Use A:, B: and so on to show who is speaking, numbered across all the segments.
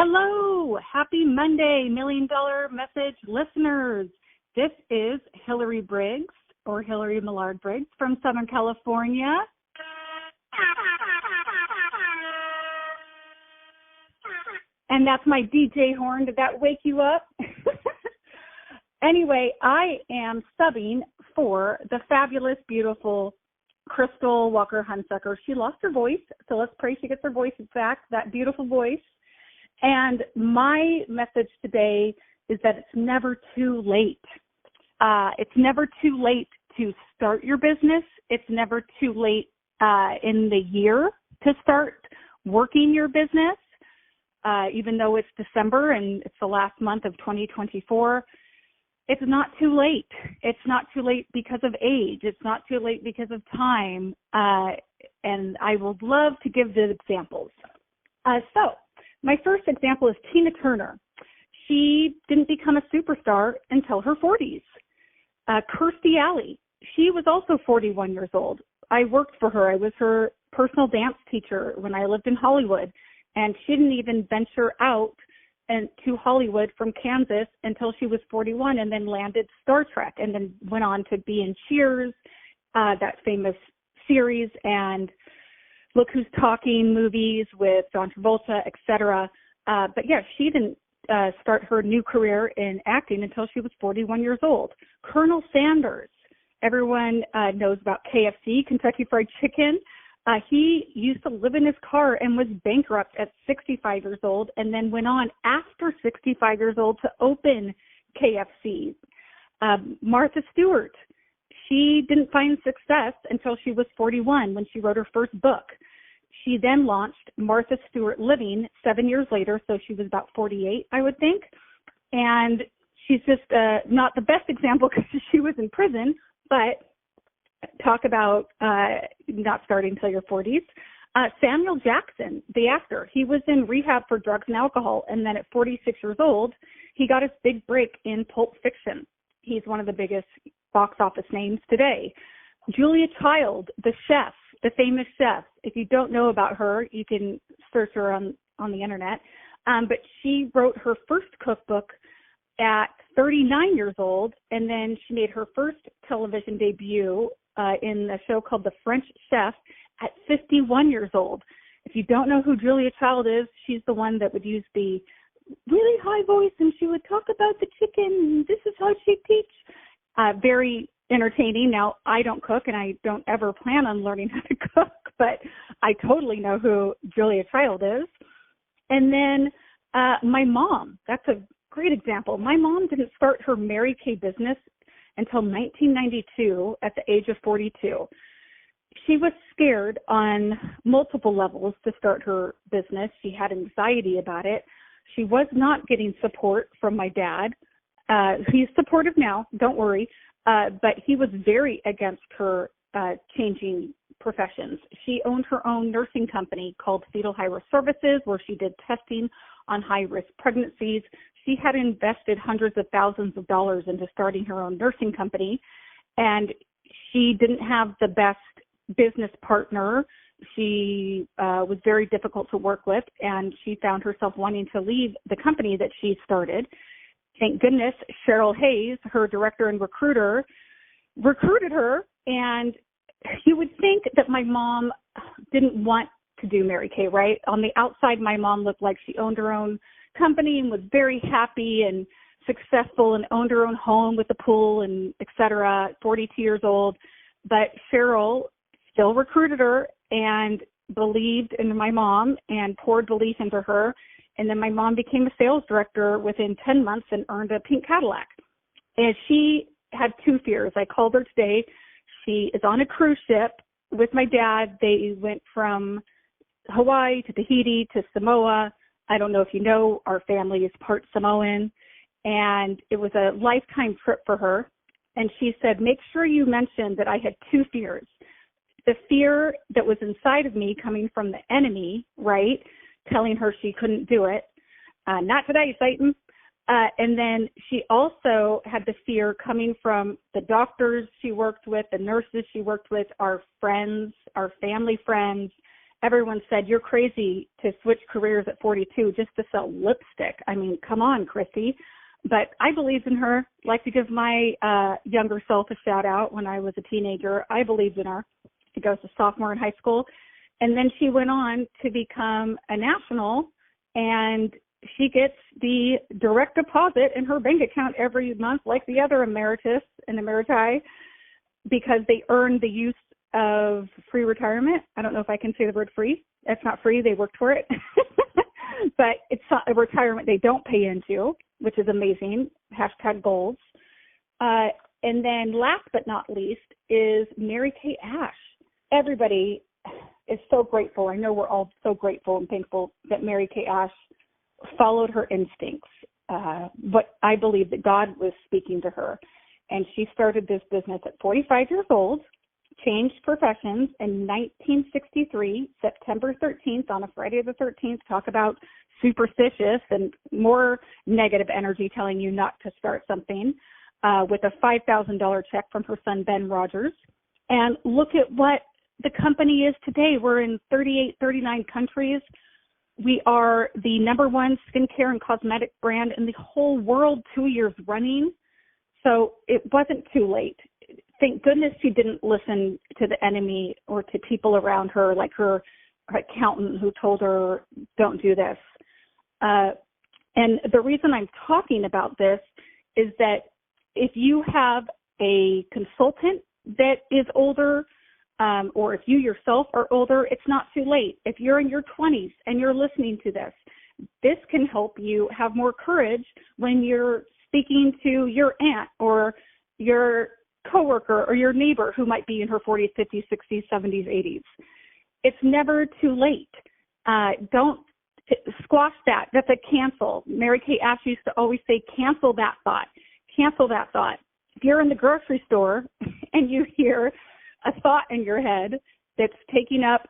A: Hello, happy Monday, $1 Million Message listeners. This is Hillary Briggs, or Hillary Millard Briggs from Southern California. And that's my DJ horn. Did that wake you up? Anyway, I am subbing for the fabulous, beautiful Crystal Walker-Hunsucker. She lost her voice, so let's pray she gets her voice back, that beautiful voice. And my message today is that it's never too late. It's never too late to start your business. It's never too late in the year to start working your business, even though it's December and it's the last month of 2024. It's not too late. It's not too late because of age. It's not too late because of time. And I would love to give the examples. So my first example is Tina Turner. She didn't become a superstar until her 40s. Kirstie Alley, she was also 41 years old. I worked for her. I was her personal dance teacher when I lived in Hollywood. And she didn't even venture out to Hollywood from Kansas until she was 41 and then landed Star Trek and then went on to be in Cheers, that famous series, and Look Who's Talking movies with John Travolta, etc. But yeah, she didn't start her new career in acting until she was 41 years old. Colonel Sanders, everyone knows about KFC, Kentucky Fried Chicken. He used to live in his car and was bankrupt at 65 years old and then went on after 65 years old to open KFC. Martha Stewart, she didn't find success until she was 41 when she wrote her first book. She then launched Martha Stewart Living 7 years later, so she was about 48, I would think. And she's just not the best example because she was in prison, but talk about not starting until your 40s. Samuel Jackson, the actor, he was in rehab for drugs and alcohol, and then at 46 years old, he got his big break in Pulp Fiction. He's one of the biggest box office names today. Julia Child, the chef, the famous chef. If you don't know about her, you can search her on the internet. But she wrote her first cookbook at 39 years old, and then she made her first television debut in a show called The French Chef at 51 years old. If you don't know who Julia Child is, she's the one that would use the really high voice and she would talk about the chicken. This is how she teach. Very entertaining. Now, I don't cook and I don't ever plan on learning how to cook, but I totally know who Julia Child is. And then my mom, that's a great example. My mom didn't start her Mary Kay business until 1992 at the age of 42. She was scared on multiple levels to start her business. She had anxiety about it. She was not getting support from my dad. He's supportive now, don't worry, but he was very against her changing professions. She owned her own nursing company called Fetal High-Risk Services, where she did testing on high-risk pregnancies. She had invested hundreds of thousands of dollars into starting her own nursing company, and she didn't have the best business partner. She was very difficult to work with, and she found herself wanting to leave the company that she started. Thank goodness Cheryl Hayes, her director and recruiter, recruited her, and you would think that my mom didn't want to do Mary Kay, right? On the outside, my mom looked like she owned her own company and was very happy and successful and owned her own home with a pool and et cetera, 42 years old. But Cheryl still recruited her and believed in my mom and poured belief into her. And then my mom became a sales director within 10 months and earned a pink Cadillac. And she had two fears. I called her today. She is on a cruise ship with my dad. They went from Hawaii to Tahiti to Samoa. I don't know if you know, our family is part Samoan. And it was a lifetime trip for her. And she said, make sure you mention that I had two fears. The fear that was inside of me coming from the enemy, right, telling her she couldn't do it. Not today, Satan. And then she also had the fear coming from the doctors she worked with, the nurses she worked with, our friends, our family friends, everyone said, you're crazy to switch careers at 42 just to sell lipstick. I mean, come on, Christy. But I believed in her. Like to give my younger self a shout out when I was a teenager. I believed in her. She goes to sophomore in high school. And then she went on to become a national, and she gets the direct deposit in her bank account every month like the other emeritus and emeriti, because they earned the use of free retirement. I don't know if I can say the word free. It's not free. They worked for it. But it's not a retirement they don't pay into, which is amazing. Hashtag goals. And then last but not least is Mary Kay Ash. Everybody is so grateful. I know we're all so grateful and thankful that Mary Kay Ash followed her instincts. But I believe that God was speaking to her. And she started this business at 45 years old, changed professions in 1963, September 13th, on a Friday the 13th. Talk about superstitious and more negative energy telling you not to start something, with a $5,000 check from her son, Ben Rogers. And look at what the company is today. We're in 38, 39 countries. We are the number one skincare and cosmetic brand in the whole world 2 years running. So it wasn't too late. Thank goodness she didn't listen to the enemy or to people around her, like her accountant who told her, don't do this. And the reason I'm talking about this is that if you have a consultant that is older, or if you yourself are older, it's not too late. If you're in your 20s and you're listening to this, this can help you have more courage when you're speaking to your aunt or your coworker or your neighbor who might be in her 40s, 50s, 60s, 70s, 80s. It's never too late. Don't squash that. That's a cancel. Mary Kay Ash used to always say, cancel that thought. Cancel that thought. If you're in the grocery store and you hear a thought in your head that's taking up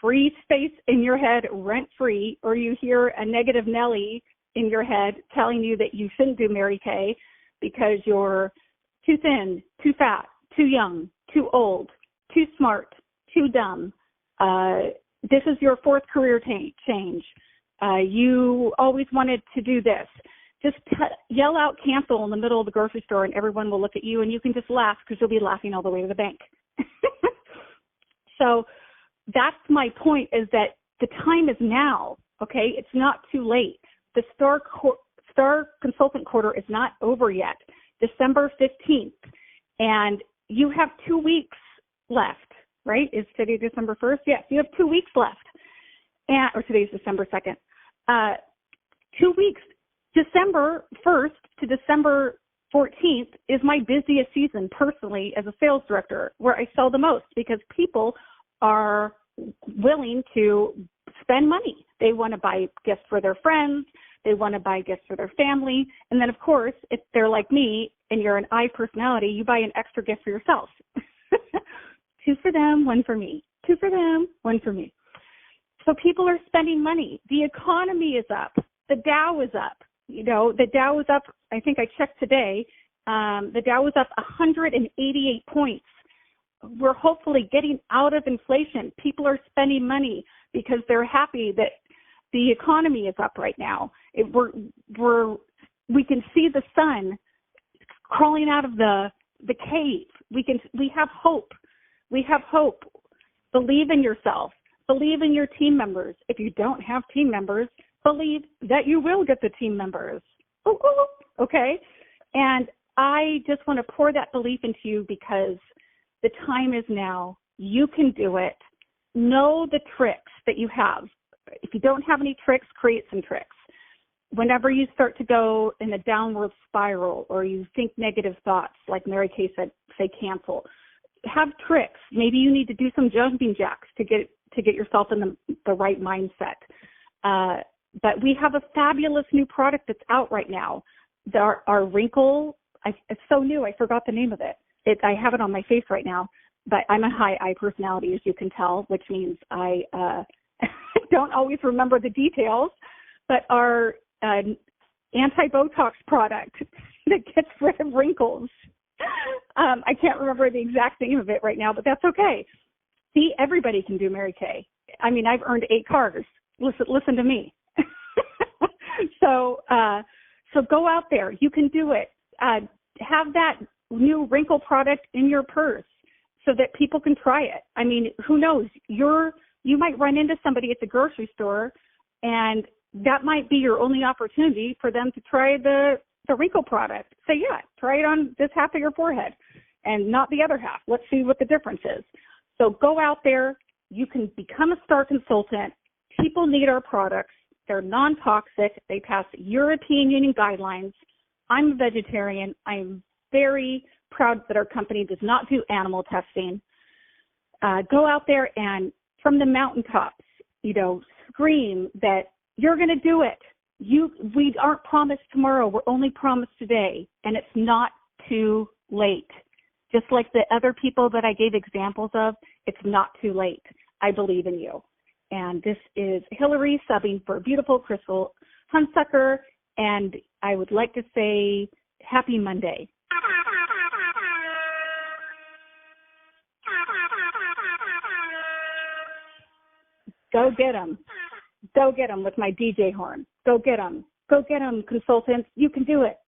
A: free space in your head rent-free, or you hear a negative Nelly in your head telling you that you shouldn't do Mary Kay because you're too thin, too fat, too young, too old, too smart, too dumb. This is your fourth career change. You always wanted to do this. Just yell out cancel in the middle of the grocery store and everyone will look at you and you can just laugh because you'll be laughing all the way to the bank. So that's my point, is that the time is now, okay? It's not too late. The Star Consultant Quarter is not over yet, December 15th. And you have 2 weeks left, right? Is today December 1st? Yes, you have 2 weeks left. Or today's December 2nd. 2 weeks. December 1st to December 14th is my busiest season personally as a sales director, where I sell the most because people are willing to spend money. They want to buy gifts for their friends. They want to buy gifts for their family. And then, of course, if they're like me and you're an I personality, you buy an extra gift for yourself. 2 for them, 1 for me. 2 for them, 1 for me. So people are spending money. The economy is up. The Dow is up. You know, the Dow is up, I think I checked today, the Dow is up 188 points. We're hopefully getting out of inflation. People are spending money because they're happy that the economy is up right now. We can see the sun crawling out of the cave. We have hope. We have hope. Believe in yourself. Believe in your team members. If you don't have team members, believe that you will get the team members. Okay? And I just want to pour that belief into you because the time is now. You can do it. Know the tricks that you have. If you don't have any tricks, create some tricks. Whenever you start to go in a downward spiral or you think negative thoughts, like Mary Kay said, say cancel. Have tricks. Maybe you need to do some jumping jacks to get yourself in the right mindset. But we have a fabulous new product that's out right now. Our wrinkle, it's so new, I forgot the name of it. I have it on my face right now, but I'm a high I personality, as you can tell, which means I don't always remember the details. But our anti-Botox product that gets rid of wrinkles, I can't remember the exact name of it right now, but that's okay. See, everybody can do Mary Kay. I mean, I've earned 8 cars. Listen to me. So go out there. You can do it. Have that new wrinkle product in your purse so that people can try it. I mean, who knows? You might run into somebody at the grocery store, and that might be your only opportunity for them to try the wrinkle product. Say, yeah, try it on this half of your forehead and not the other half. Let's see what the difference is. So go out there. You can become a star consultant. People need our products. They're non-toxic. They pass European Union guidelines. I'm a vegetarian. I'm very proud that our company does not do animal testing. Go out there and from the mountaintops, scream that you're going to do it. We aren't promised tomorrow. We're only promised today, and it's not too late. Just like the other people that I gave examples of, it's not too late. I believe in you. And this is Hillary subbing for beautiful Crystal Hunsucker, and I would like to say happy Monday. Go get them. Go get them with my DJ horn. Go get them. Go get them, consultants. You can do it.